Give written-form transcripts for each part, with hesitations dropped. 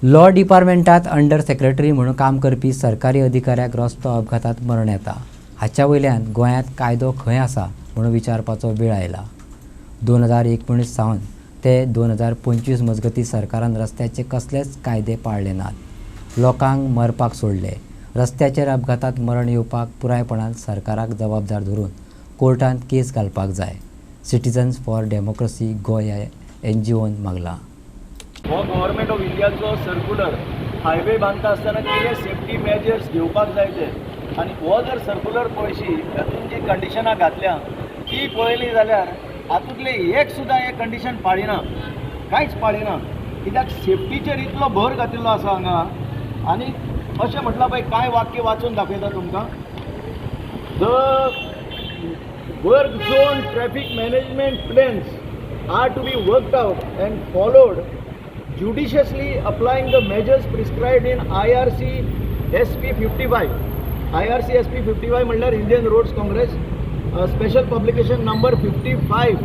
Law डिपार्टमेंटात under secretary म्हणून काम करपी सरकारी अधिकाऱ्याक रस्तो अपघातात मरण येता। हाच्या वयल्यान गोंयांत कायदो खंय आसा म्हणून विचारपाचो वेळ आयला। 2019 सावन ते 2025 मजगती सरकारान रस्त्याचे कसलेच कायदे पाळले नात। लोकांक मरपाक सोडले। रस्त्याचेर अपघातात मरण येवपाक पुरायपणान सरकाराक जबाबदार धरून कोर्टांत केस घालपाक जाय। सिटिझन्स फॉर डेमोक्रेसी गोय ह्या NGOन मागला। हो गव्हर्मेंट ऑफ इंडियाचो सर्क्युलर हायवे बांदता आसतना कितें सेफ्टी मेजर्स घेवपाक जाय ते आनी हो जर सर्क्युलर पळयशी हातूंत जी कंडिशनां घातल्या ती पळयली जाल्यार हातूंतले एक सुद्दां हे कंडिशन पाळिना, कांयच पाळिना। कित्याक सेफ्टीचेर इतलो भर घातिल्लो आसा हांगा। आनी अशें म्हटलां पळय, कांय वाक्य वाचून दाखयता तुमकां। The work zone traffic management plans are to be worked out and followed judiciously applying the measures prescribed in IRC SP 55. IRC SP 55 म्हणल्यार Indian roads congress special publication number 55.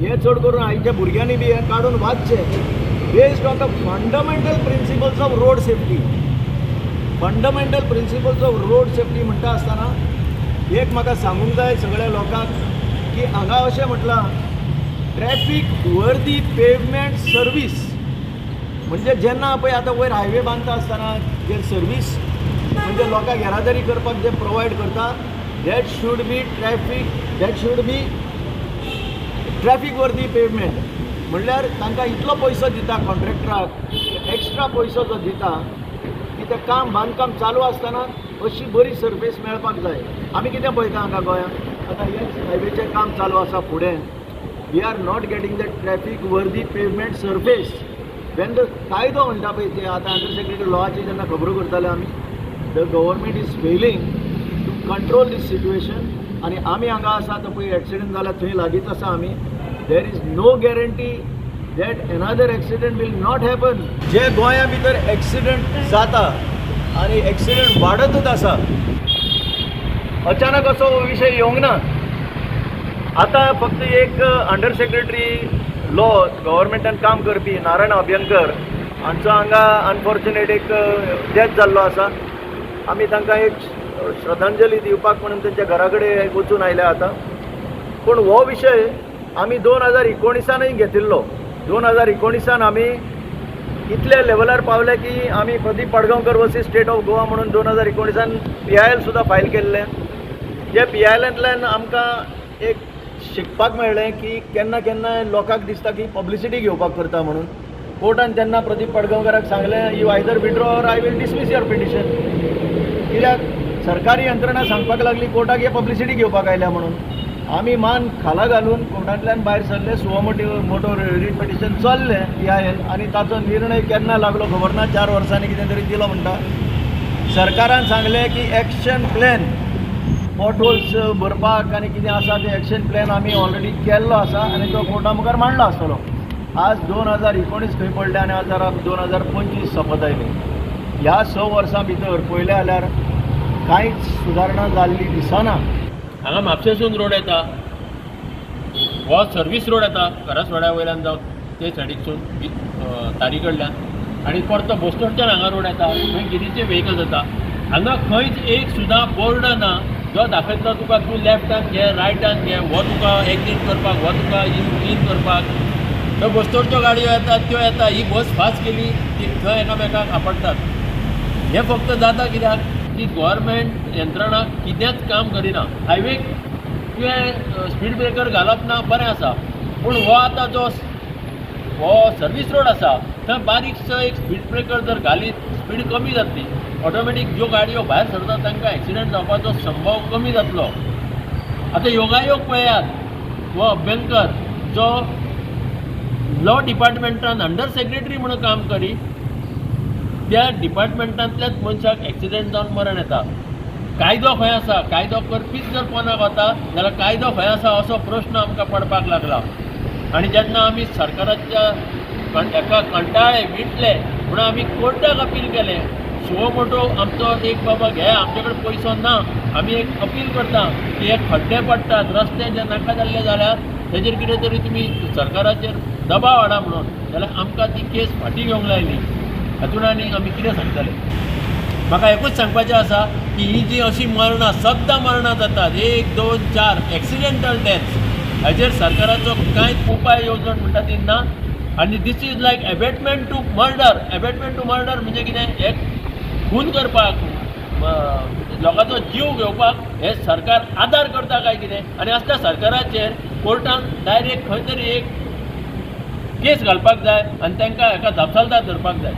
हे चड करून आयच्या भुरग्यांनी बी हे काढून वाचचें। Based on the fundamental principles of road safety. Fundamental principles of road safety म्हणटा आसतना एक म्हाका सांगूंक जाय सगळ्या लोकांक की हांगा अशें म्हटलां, ट्रॅफिक वर्दी पेवमेंट सर्वीस म्हणजे जेन्ना पळय आतां वयर हायवे बांदता आसतना जे सर्वीस म्हणजे लोकांक येरादारी करपाक जे प्रोवायड करता that should be traffic worthy pavement. म्हणल्यार तांकां इतलो पयसो दिता कॉन्ट्रॅक्टराक, एक्स्ट्रा पयसो जो दिता की तें काम बांदकाम चालू आसतना अशी बरी सर्फेस मेळपाक जाय। आमी कितें पळयता हांगा गोंयांत आतां हेच हायवेचें काम चालू आसा फुडें, we are not getting the traffic worthy pavement surface. When the कायदो म्हणटा पळय ते आतां अंडर सेक्रेटरी लॉची जेन्ना खबरो करताले आमी, the government is failing to control this situation. आनी आमी हांगा आसा तो पळय एक्सिडेंट जाला थंय लागींच आसा आमी। There is no guarantee that another accident will not happen. जे गोंया भितर एक्सिडेंट जाता आनी एक्सिडेंट वाडतच आसा, अचानक असो विशय येवंक ना। आतां फक्त एक अंडर सेक्रेटरी लॉ गव्हर्मेंटान काम करपी नारायण अभ्यंकर हांचो हांगा अनफॉर्च्युनेट एक डेथ जाल्लो आसा। आमी तांकां एक श्रद्धांजली दिवपाक म्हणून तेंच्या घरा कडेन वचून आयल्या आतां। पूण हो विशय आमी 2019 घेतिल्लो। 2019 आमी इतले लेवलार पावले की आमी Pradeep Padgaonkar versus state of Goa म्हणून 2019 PIL सुद्दां फायल केल्लें। जे PILंतल्यान आमकां एक शिकपाक मेळ्ळें की केन्ना केन्ना लोकांक दिसता की पब्लिसिटी घेवपाक करता म्हणून। कोर्टान तेन्ना प्रदीप पाडगांवकराक सांगलें, you either withdraw or I will dismiss your petition. कित्याक सरकारी यंत्रणा सांगपाक लागली कोर्टाक हे पब्लिसिटी घेवपाक आयल्या म्हणून। आमी मान खाला घालून कोर्टांतल्यान भायर सरले, मोटो रीट पिटिशन चल्लें PIL आनी ताचो निर्णय केन्ना लागलो खबर ना। 4 वर्सांनी कितें तरी दिलो म्हणटा। सरकारान सांगलें की एक्शन प्लॅन पॉटहोल्स भरपाक आनी कितें आसा ते एक्शन प्लॅन आमी ऑलरेडी केल्लो आसा आनी तो कोर्टा मुखार मांडलो आसतलो। आज 2019 खंय पडले आनी आज 2025 सोंपत आयली। ह्या 6 वर्सां भितर पळयलें जाल्यार कांयच सुदारणा जाल्ली दिसना। हांगा म्हापशेसून रोड येता, हो सर्वीस रोड येता घरासवाड्या वयल्यान जावन ते सायडीकसून तारी कडल्यान, आनी परतो बोस्टोडच्यान हांगा रोड येता, थंय गिरीचे व्हेकल्स येता। हांगा खंयच एक सुद्दां बोर्ड ना जो दाखयता तुका तूं लेफ्टान घे, रायटान घे, हो तुका एक्झीट करपाक, हो तुका इन करपाक। त्यो बोस्टोडच्यो गाडयो येतात त्यो येता, ही बस फास्ट गेली की थंय एकामेकाक आपडटात। हें फक्त जाता कित्याक की गव्हर्मेंट यंत्रणा कितेंच काम करिना। हायवेक तुवें स्पीड ब्रेकर घालप ना बरें आसा, पूण हो आतां जो हो सर्वीस रोड आसा थंय बारीकसो एक स्पीड ब्रेकर जर घालीत स्पीड कमी जातली, ऑटोमॅटीक ज्यो गाडयो भायर सरतात तांकां एक्सिडेंट जावपाचो संभव कमी जातलो। आतां योगायोग पळयात, हो अभ्यंकर जो लॉ डिपार्टमेंटान अंडर सेक्रेटरी म्हणून काम करी, त्या डिपार्टमेंटांतल्याच मनशाक एक्सिडेंट जावन मरण येता। कायदो खंय आसा? कायदो करपीच जर कोणाक वता जाल्यार कायदो खंय आसा असो प्रश्न आमकां पडपाक लागला। आनी जेन्ना आमी सरकाराच्या एका कंटाळे विटले म्हणून आमी कोर्टाक अपील केलें। मोटो आमचो एक बाबा घे, आमचे कडेन पयसो ना, आमी एक अपील करता की हे खड्डे पडटात, रस्ते जे नाका जाल्ले जाल्यार तेजेर कितें तरी तुमी सरकाराचेर दबाव हाडा म्हणून। जाल्यार आमकां ती केस फाटीं घेवंक लायली। हातून आनी आमी कितें सांगतले. म्हाका एकूच सांगपाचें आसा की ही जी अशी मरणां सद्दां मरणां जातात 1, 2, 4 एक्सिडेंटल डेथ्स, हाजेर सरकाराचो कांयच उपाय येवजण म्हणटा ती ना. आनी this is like abetment to murder. Abetment to murder म्हणजे कितें, एक खून करपाक, लोकांचो जीव घेवपाक हे सरकार आदार करता काय कितें. आनी असल्या सरकाराचेर कोर्टान डायरेक्ट खंय तरी एक केस घालपाक जाय आनी तांकां हेका जापसालदार धरपाक जाय.